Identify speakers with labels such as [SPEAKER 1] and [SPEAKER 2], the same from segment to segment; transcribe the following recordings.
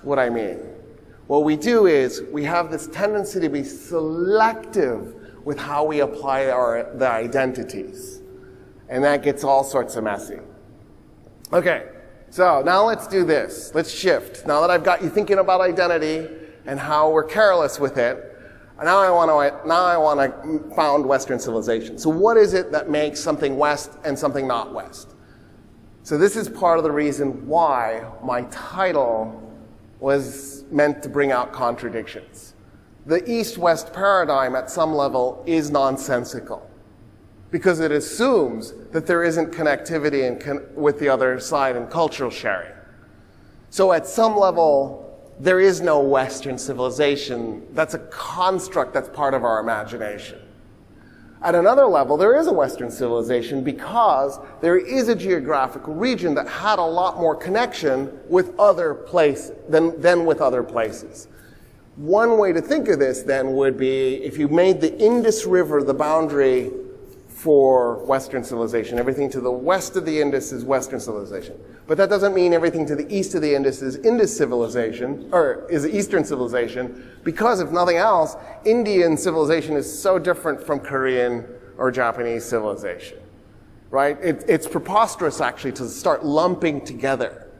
[SPEAKER 1] what I mean. What we do is we have this tendency to be selective with how we apply the identities. And that gets all sorts of messy. Okay, so now let's do this. Let's shift. Now that I've got you thinking about identity and how we're careless with it, now I want to found Western civilization. So what is it that makes something West and something not West? So this is part of the reason why my title was meant to bring out contradictions. The East-West paradigm at some level is nonsensical because it assumes that there isn't connectivity with the other side and cultural sharing. So at some level, there is no Western civilization. That's a construct that's part of our imagination. At another level, there is a Western civilization because there is a geographical region that had a lot more connection with other places than with other places. One way to think of this then would be if you made the Indus River the boundary for Western civilization. Everything to the west of the Indus is Western civilization. But that doesn't mean everything to the east of the Indus is Indus civilization, or is Eastern civilization, because if nothing else, Indian civilization is so different from Korean or Japanese civilization, right? It's preposterous actually to start lumping together.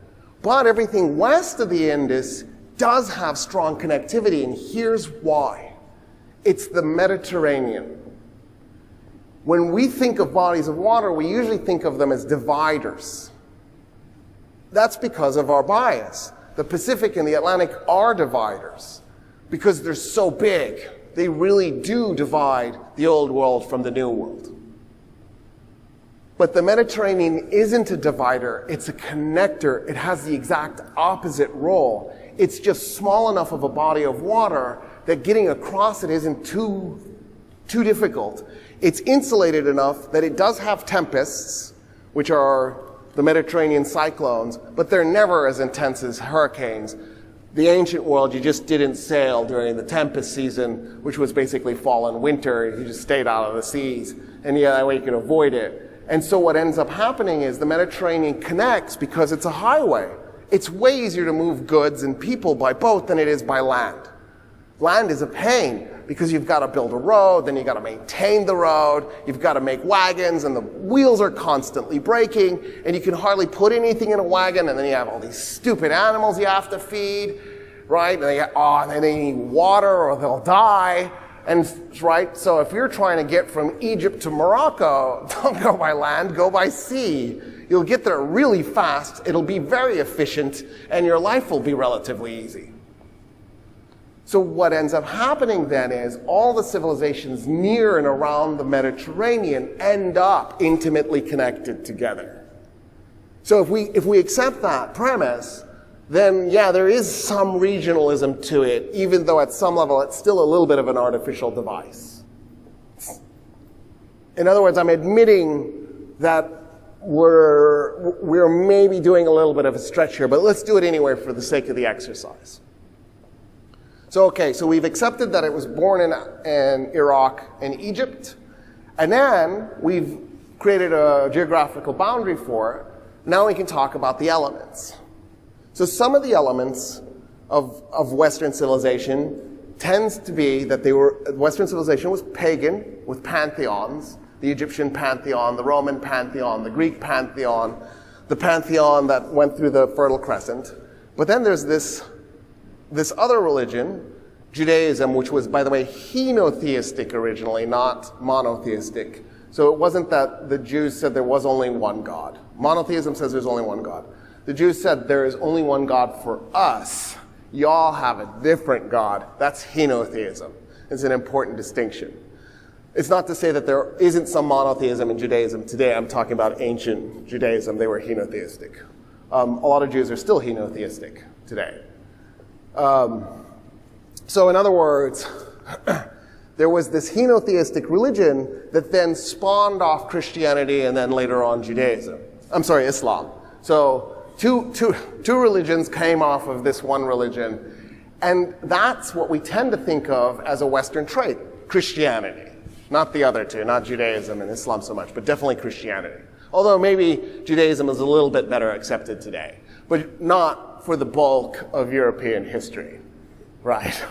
[SPEAKER 1] But everything west of the Indus does have strong connectivity, and here's why. It's the Mediterranean. When we think of bodies of water, we usually think of them as dividers. That's because of our bias. The Pacific and the Atlantic are dividers because they're so big. They really do divide the old world from the new world. But the Mediterranean isn't a divider, it's a connector. It has the exact opposite role. It's just small enough of a body of water that getting across it isn't too difficult. It's insulated enough that it does have tempests, which are the Mediterranean cyclones, but they're never as intense as hurricanes. The ancient world, you just didn't sail during the tempest season, which was basically fall and winter. You just stayed out of the seas, and yeah, that way you could avoid it. And so what ends up happening is the Mediterranean connects because it's a highway. It's way easier to move goods and people by boat than it is by land. Land is a pain because you've got to build a road, then you've got to maintain the road, you've got to make wagons, and the wheels are constantly breaking, and you can hardly put anything in a wagon, and then you have all these stupid animals you have to feed, right? And then they need water or they'll die. And right, so if you're trying to get from Egypt to Morocco, don't go by land, go by sea. You'll get there really fast, it'll be very efficient, and your life will be relatively easy. So what ends up happening then is all the civilizations near and around the Mediterranean end up intimately connected together. So if we accept that premise, then yeah, there is some regionalism to it, even though at some level it's still a little bit of an artificial device. In other words, I'm admitting that we're maybe doing a little bit of a stretch here, but let's do it anyway for the sake of the exercise. So okay, so we've accepted that it was born in Iraq and Egypt, and then we've created a geographical boundary for it. Now we can talk about the elements. So some of the elements of Western civilization tends to be that Western civilization was pagan with pantheons, the Egyptian pantheon, the Roman pantheon, the Greek pantheon, the pantheon that went through the Fertile Crescent. But then there's this other religion, Judaism, which was, by the way, henotheistic originally, not monotheistic. So it wasn't that the Jews said there was only one God. Monotheism says there's only one God. The Jews said there is only one God for us. Y'all have a different God. That's henotheism. It's an important distinction. It's not to say that there isn't some monotheism in Judaism today. I'm talking about ancient Judaism. They were henotheistic. A lot of Jews are still henotheistic today. So in other words, there was this henotheistic religion that then spawned off Christianity and then later on Islam. So two religions came off of this one religion. And that's what we tend to think of as a Western trait, Christianity. Not the other two, not Judaism and Islam so much, but definitely Christianity. Although maybe Judaism is a little bit better accepted today, but not for the bulk of European history, right?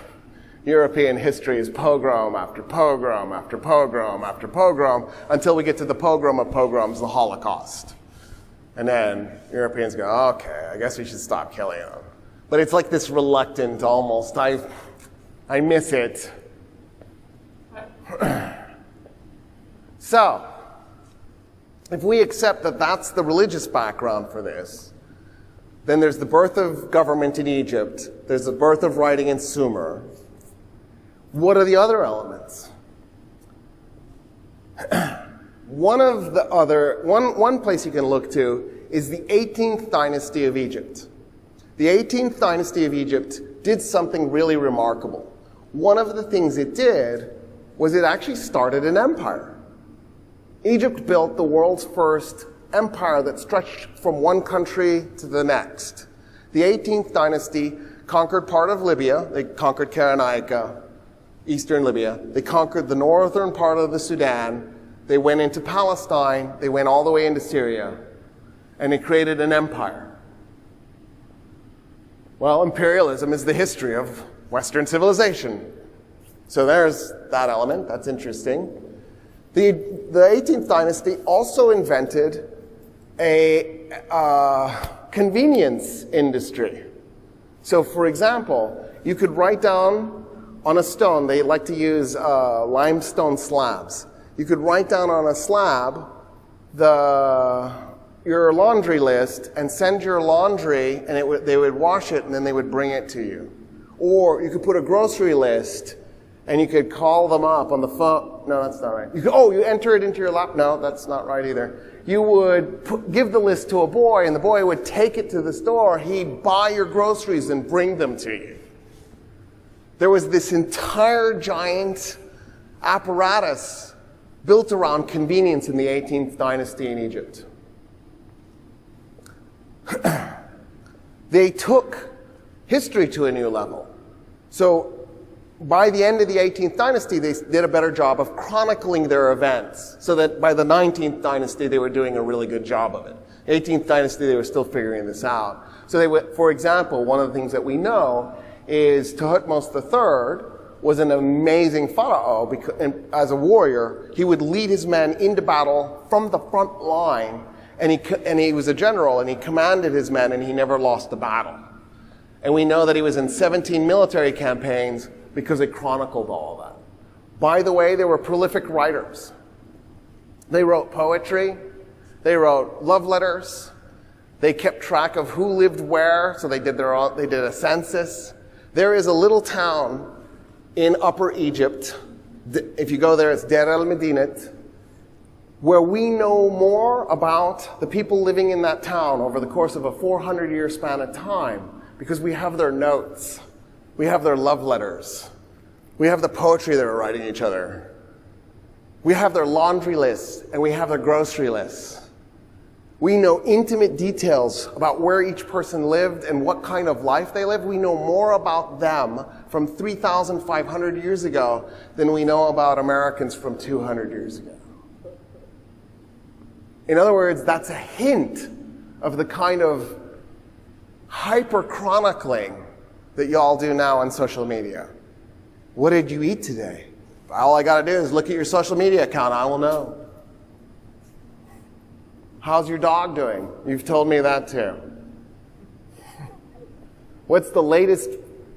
[SPEAKER 1] European history is pogrom after pogrom after pogrom after pogrom until we get to the pogrom of pogroms, the Holocaust. And then Europeans go, okay, I guess we should stop killing them. But it's like this reluctant almost, I miss it. So, if we accept that that's the religious background for this, then there's the birth of government in Egypt, there's the birth of writing in Sumer. What are the other elements? One place you can look to is the 18th dynasty of Egypt. The 18th dynasty of Egypt did something really remarkable. One of the things it did was it actually started an empire. Egypt built the world's first empire that stretched from one country to the next. The 18th dynasty conquered part of Libya. They conquered Cyrenaica, eastern Libya. They conquered the northern part of the Sudan. They went into Palestine. They went all the way into Syria. And they created an empire. Well, imperialism is the history of Western civilization. So there's that element. That's interesting. The 18th dynasty also invented a convenience industry. So, for example, you could write down on a stone, they like to use limestone slabs. You could write down on a slab your laundry list and send your laundry, and they would wash it, and then they would bring it to you. Or you could put a grocery list, and you could call them up on the phone. No, that's not right. You enter it into your lap. No, that's not right either. You would give the list to a boy, and the boy would take it to the store. He'd buy your groceries and bring them to you. There was this entire giant apparatus built around convenience in the 18th dynasty in Egypt. They took history to a new level. So by the end of the 18th dynasty, they did a better job of chronicling their events, so that by the 19th dynasty, they were doing a really good job of it. 18th dynasty, they were still figuring this out. So they would, for example, one of the things that we know is Thutmose III was an amazing pharaoh because, as a warrior. He would lead his men into battle from the front line, and he was a general, and he commanded his men, and he never lost a battle. And we know that he was in 17 military campaigns because they chronicled all of that. By the way, they were prolific writers. They wrote poetry. They wrote love letters. They kept track of who lived where, so they did a census. There is a little town in Upper Egypt. If you go there, it's Deir el-Medinat, where we know more about the people living in that town over the course of a 400-year span of time because we have their notes. We have their love letters. We have the poetry they were writing each other. We have their laundry lists, and we have their grocery lists. We know intimate details about where each person lived and what kind of life they lived. We know more about them from 3,500 years ago than we know about Americans from 200 years ago. In other words, that's a hint of the kind of hyper-chronicling that y'all do now on social media. What did you eat today? All I got to do is look at your social media account. I will know. How's your dog doing? You've told me that too. What's the latest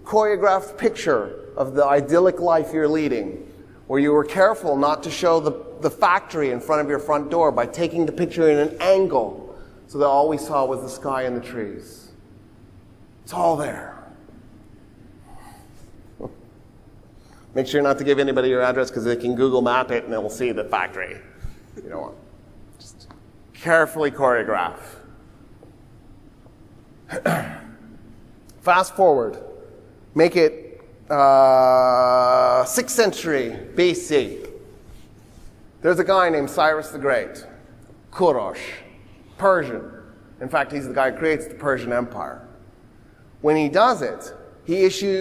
[SPEAKER 1] choreographed picture of the idyllic life you're leading, where you were careful not to show the factory in front of your front door by taking the picture in an angle so that all we saw was the sky and the trees? It's all there. Make sure not to give anybody your address because they can Google map it and they'll see the factory. You don't want. Just carefully choreograph. Fast forward. Make it 6th century BC. There's a guy named Cyrus the Great, Kurosh, Persian. In fact, he's the guy who creates the Persian Empire. When he does it, he issues